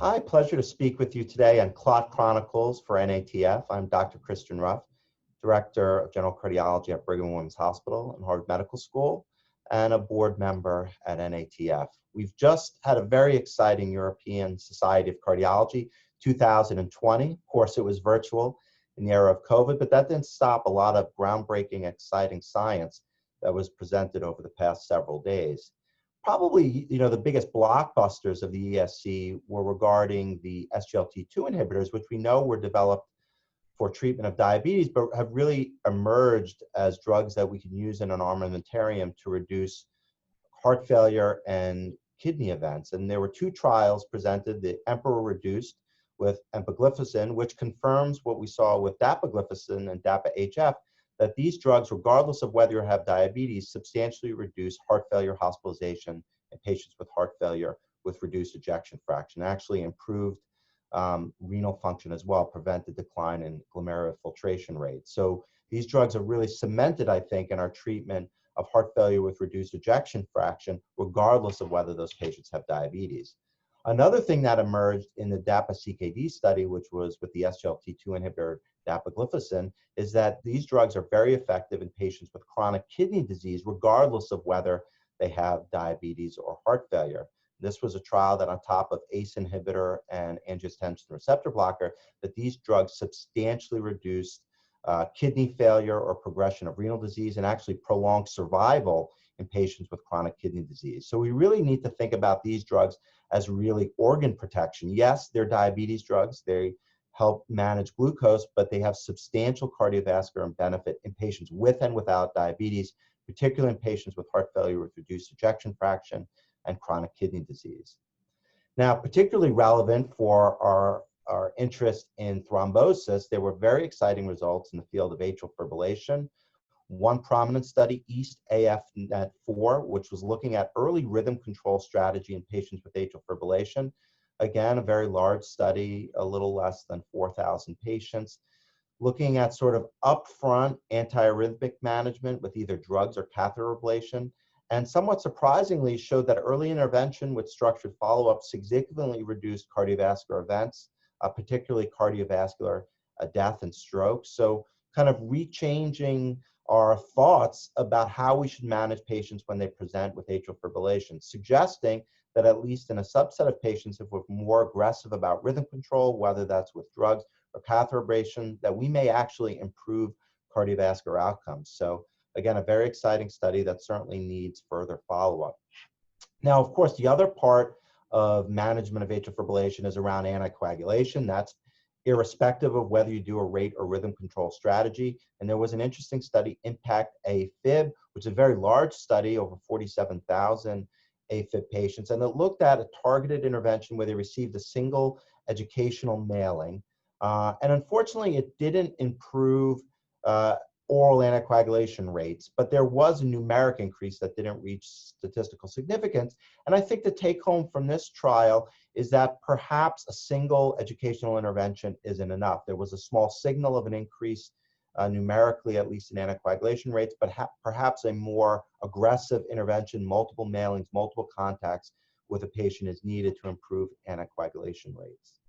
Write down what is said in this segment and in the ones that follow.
Hi, pleasure to speak with you today on Clot Chronicles for NATF. I'm Dr. Christian Ruff, Director of General Cardiology at Brigham and Women's Hospital and Harvard Medical School, and a board member at NATF. We've just had a very exciting European Society of Cardiology 2020. Of course, it was virtual in the era of COVID, but that didn't stop a lot of groundbreaking, exciting science that was presented over the past several days. Probably, the biggest blockbusters of the ESC were regarding the Sglt2 inhibitors, which we know were developed for treatment of diabetes, but have really emerged as drugs that we can use in an armamentarium to reduce heart failure and kidney events. And there were two trials presented, the Emperor reduced with empagliflozin, which confirms what we saw with dapagliflozin and DAPA-HF, that these drugs, regardless of whether you have diabetes, substantially reduce heart failure hospitalization in patients with heart failure with reduced ejection fraction, actually improved renal function as well, prevented decline in glomerular filtration rates. So these drugs are really cemented, I think, in our treatment of heart failure with reduced ejection fraction, regardless of whether those patients have diabetes. Another thing that emerged in the DAPA-CKD study, which was with the Sglt2 inhibitor dapagliflozin, is that these drugs are very effective in patients with chronic kidney disease, regardless of whether they have diabetes or heart failure. This was a trial that on top of ACE inhibitor and angiotensin receptor blocker, that these drugs substantially reduced kidney failure or progression of renal disease and actually prolonged survival in patients with chronic kidney disease. So we really need to think about these drugs as really organ protection. Yes, they're diabetes drugs. They help manage glucose, but they have substantial cardiovascular benefit in patients with and without diabetes, particularly in patients with heart failure with reduced ejection fraction and chronic kidney disease. Now, particularly relevant for our interest in thrombosis, there were very exciting results in the field of atrial fibrillation. One prominent study, EAST-AF-NET4, which was looking at early rhythm control strategy in patients with atrial fibrillation. Again, a very large study, a little less than 4,000 patients, looking at sort of upfront antiarrhythmic management with either drugs or catheter ablation, and somewhat surprisingly showed that early intervention with structured follow-up significantly reduced cardiovascular events, particularly cardiovascular death and stroke. So kind of rechanging our thoughts about how we should manage patients when they present with atrial fibrillation, suggesting that at least in a subset of patients, if we're more aggressive about rhythm control, whether that's with drugs or catheter ablation, that we may actually improve cardiovascular outcomes. So again, a very exciting study that certainly needs further follow-up. Now, of course, the other part of management of atrial fibrillation is around anticoagulation. That's irrespective of whether you do a rate or rhythm control strategy. And there was an interesting study, IMPACT-AFib, which is a very large study, over 47,000 AFib patients, and it looked at a targeted intervention where they received a single educational mailing. And unfortunately, it didn't improve oral anticoagulation rates, but there was a numeric increase that didn't reach statistical significance. And I think the take home from this trial is that perhaps a single educational intervention isn't enough. There was a small signal of an increase numerically, at least in anticoagulation rates, but perhaps a more aggressive intervention, multiple mailings, multiple contacts with a patient is needed to improve anticoagulation rates.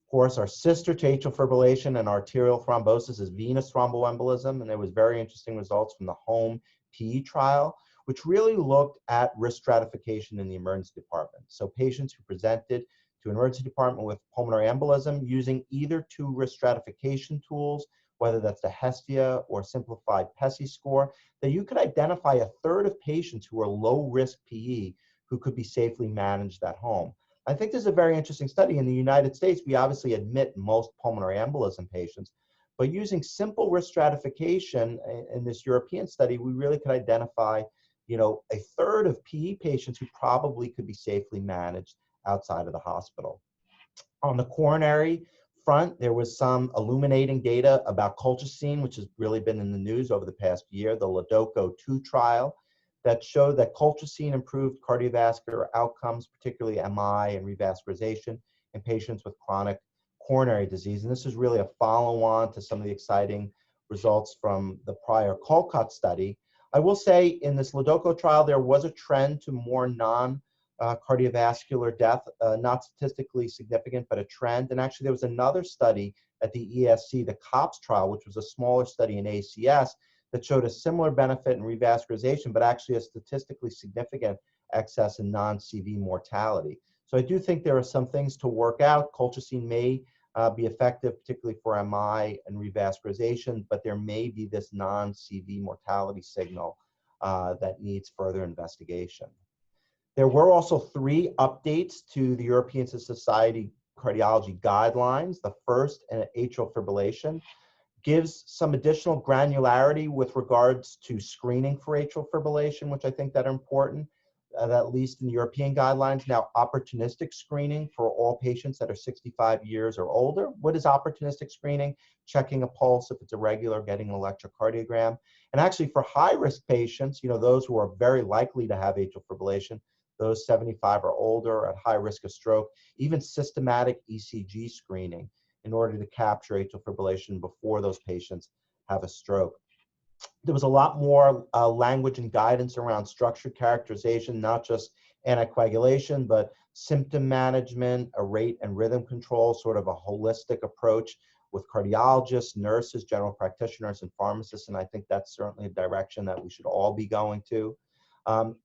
Of course, our sister to atrial fibrillation and arterial thrombosis is venous thromboembolism, and there was very interesting results from the HOME PE trial, which really looked at risk stratification in the emergency department. So patients who presented to an emergency department with pulmonary embolism using either two risk stratification tools, whether that's the HESTIA or simplified PESI score, that you could identify a third of patients who are low-risk PE who could be safely managed at home. I think this is a very interesting study. In the United States, we obviously admit most pulmonary embolism patients, but using simple risk stratification in this European study, we really could identify, a third of PE patients who probably could be safely managed outside of the hospital. On the coronary front, there was some illuminating data about colchicine, which has really been in the news over the past year, the LODOCO-2 trial, that showed that colchicine improved cardiovascular outcomes, particularly MI and revascularization in patients with chronic coronary disease. And this is really a follow-on to some of the exciting results from the prior Clot study. I will say in this LODOCO trial, there was a trend to more cardiovascular death, not statistically significant, but a trend. And actually, there was another study at the ESC, the COPS trial, which was a smaller study in ACS, that showed a similar benefit in revascularization, but actually a statistically significant excess in non-CV mortality. So I do think there are some things to work out. Colchicine may be effective, particularly for MI and revascularization, but there may be this non-CV mortality signal that needs further investigation. There were also 3 updates to the European Society of Cardiology guidelines. The first, atrial fibrillation, gives some additional granularity with regards to screening for atrial fibrillation, which I think that are important, at least in the European guidelines. Now, opportunistic screening for all patients that are 65 years or older. What is opportunistic screening? Checking a pulse if it's irregular, getting an electrocardiogram. And actually for high-risk patients, those who are very likely to have atrial fibrillation, those 75 or older at high risk of stroke, even systematic ECG screening in order to capture atrial fibrillation before those patients have a stroke. There was a lot more language and guidance around structured characterization, not just anticoagulation, but symptom management, a rate and rhythm control, sort of a holistic approach with cardiologists, nurses, general practitioners, and pharmacists, and I think that's certainly a direction that we should all be going to.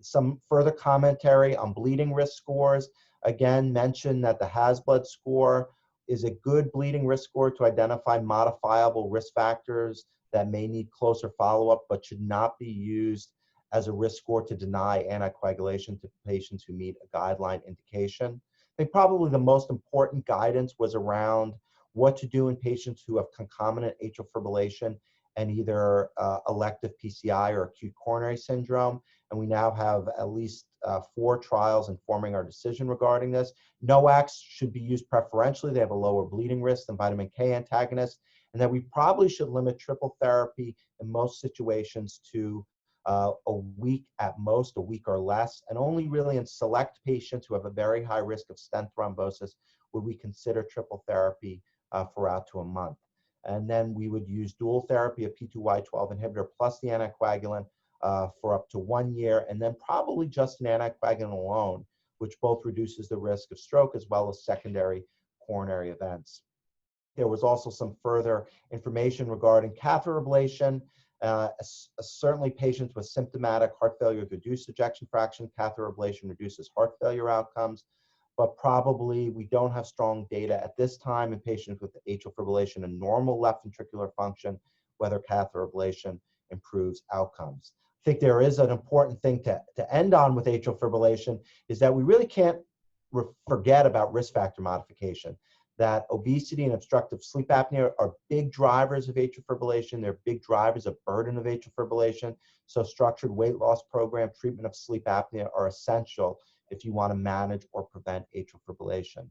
Some further commentary on bleeding risk scores. Again, mention that the HAS-BLOOD score is a good bleeding risk score to identify modifiable risk factors that may need closer follow-up, but should not be used as a risk score to deny anticoagulation to patients who meet a guideline indication. I think probably the most important guidance was around what to do in patients who have concomitant atrial fibrillation and either elective PCI or acute coronary syndrome. And we now have at least 4 trials informing our decision regarding this. NOACs should be used preferentially. They have a lower bleeding risk than vitamin K antagonists. And that we probably should limit triple therapy in most situations to a week at most, a week or less, and only really in select patients who have a very high risk of stent thrombosis would we consider triple therapy for out to a month. And then we would use dual therapy, a P2Y12 inhibitor plus the anticoagulant for up to 1 year, and then probably just an anticoagulant alone, which both reduces the risk of stroke as well as secondary coronary events. There was also some further information regarding catheter ablation. Certainly patients with symptomatic heart failure with reduced ejection fraction, catheter ablation reduces heart failure outcomes, but probably we don't have strong data at this time in patients with atrial fibrillation and normal left ventricular function, whether catheter ablation improves outcomes. I think there is an important thing to end on with atrial fibrillation is that we really can't forget about risk factor modification. That obesity and obstructive sleep apnea are big drivers of atrial fibrillation. They're big drivers of burden of atrial fibrillation. So structured weight loss program, treatment of sleep apnea are essential if you want to manage or prevent atrial fibrillation.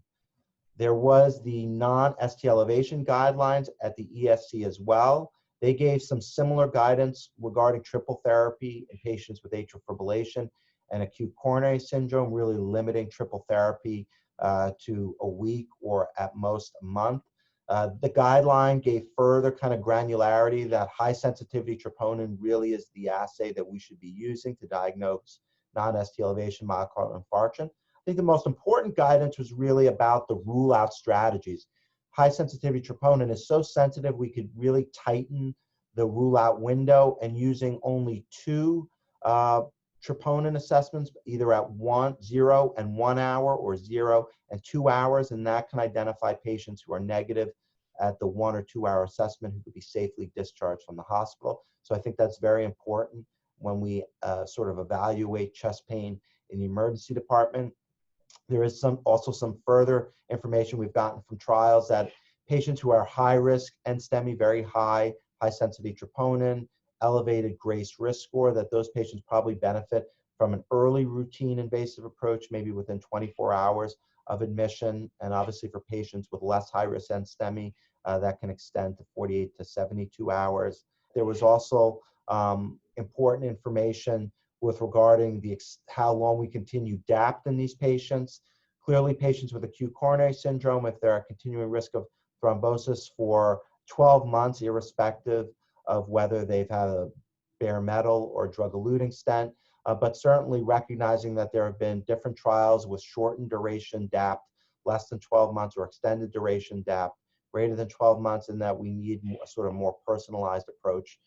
There was the non-ST elevation guidelines at the ESC as well. They gave some similar guidance regarding triple therapy in patients with atrial fibrillation and acute coronary syndrome, really limiting triple therapy to a week or at most a month. The guideline gave further kind of granularity that high sensitivity troponin really is the assay that we should be using to diagnose non-ST elevation myocardial infarction. I think the most important guidance was really about the rule out strategies. High sensitivity troponin is so sensitive we could really tighten the rule out window and using only 2 troponin assessments, either at 0 and 1 hour or 0 and 2 hours, and that can identify patients who are negative at the 1 or 2 hour assessment who could be safely discharged from the hospital. So I think that's very important when we sort of evaluate chest pain in the emergency department. There is also some further information we've gotten from trials that patients who are high risk NSTEMI, very high sensitivity troponin, elevated GRACE risk score, that those patients probably benefit from an early routine invasive approach, maybe within 24 hours of admission. And obviously for patients with less high risk NSTEMI, that can extend to 48 to 72 hours. There was also important information with regarding how long we continue DAPT in these patients. Clearly, patients with acute coronary syndrome, if they're at continuing risk of thrombosis for 12 months, irrespective of whether they've had a bare metal or drug-eluting stent, but certainly recognizing that there have been different trials with shortened duration DAPT, less than 12 months, or extended duration DAPT, greater than 12 months, and that we need a sort of more personalized approach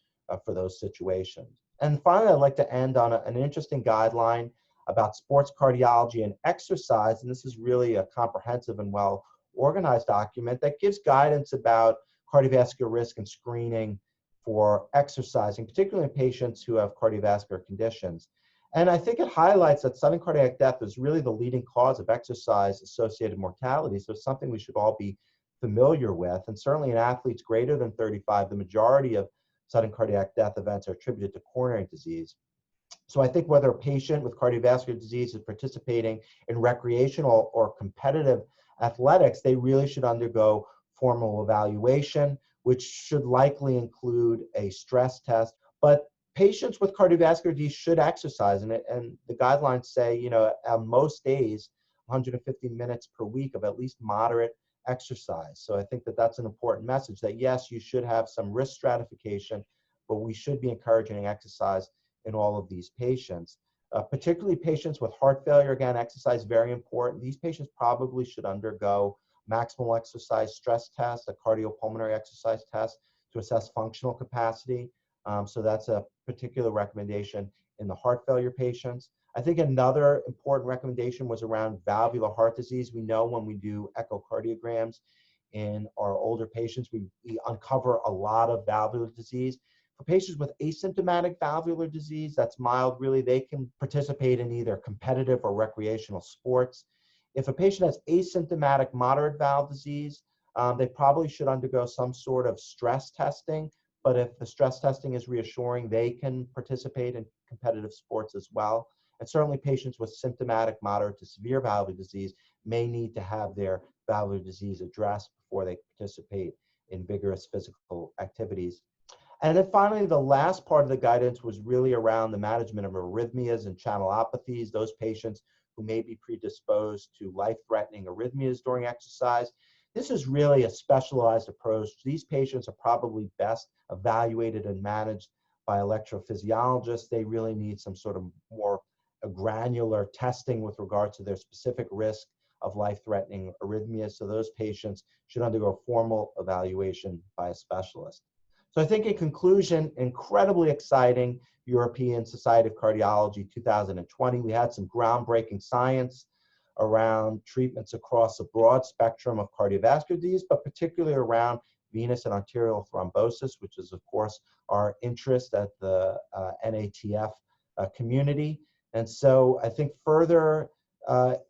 for those situations. And finally, I'd like to end on an interesting guideline about sports cardiology and exercise, and this is really a comprehensive and well-organized document that gives guidance about cardiovascular risk and screening for exercising, particularly in patients who have cardiovascular conditions. And I think it highlights that sudden cardiac death is really the leading cause of exercise-associated mortality, so it's something we should all be familiar with. And certainly in athletes greater than 35, the majority of sudden cardiac death events are attributed to coronary disease. So I think whether a patient with cardiovascular disease is participating in recreational or competitive athletics, they really should undergo formal evaluation, which should likely include a stress test. But patients with cardiovascular disease should exercise, and the guidelines say, you know, on most days, 150 minutes per week of at least moderate exercise. So I think that that's an important message, that yes, you should have some risk stratification, but we should be encouraging exercise in all of these patients. Particularly patients with heart failure, again, exercise very important. These patients probably should undergo maximal exercise stress test, a cardiopulmonary exercise test to assess functional capacity. So that's a particular recommendation in the heart failure patients. I think another important recommendation was around valvular heart disease. We know when we do echocardiograms in our older patients, we uncover a lot of valvular disease. For patients with asymptomatic valvular disease, that's mild, really, they can participate in either competitive or recreational sports. If a patient has asymptomatic moderate valve disease, they probably should undergo some sort of stress testing, but if the stress testing is reassuring, they can participate in competitive sports as well. And certainly patients with symptomatic moderate to severe valvular disease may need to have their valvular disease addressed before they participate in vigorous physical activities. And then finally, the last part of the guidance was really around the management of arrhythmias and channelopathies, those patients who may be predisposed to life-threatening arrhythmias during exercise. This is really a specialized approach. These patients are probably best evaluated and managed by electrophysiologists. They really need some sort of more granular testing with regard to their specific risk of life-threatening arrhythmias. So those patients should undergo formal evaluation by a specialist. So I think in conclusion, incredibly exciting European Society of Cardiology 2020. We had some groundbreaking science around treatments across a broad spectrum of cardiovascular disease, but particularly around venous and arterial thrombosis, which is, of course, our interest at the NATF community. And so I think further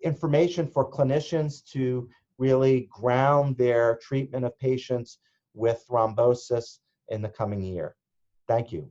information for clinicians to really ground their treatment of patients with thrombosis in the coming year. Thank you.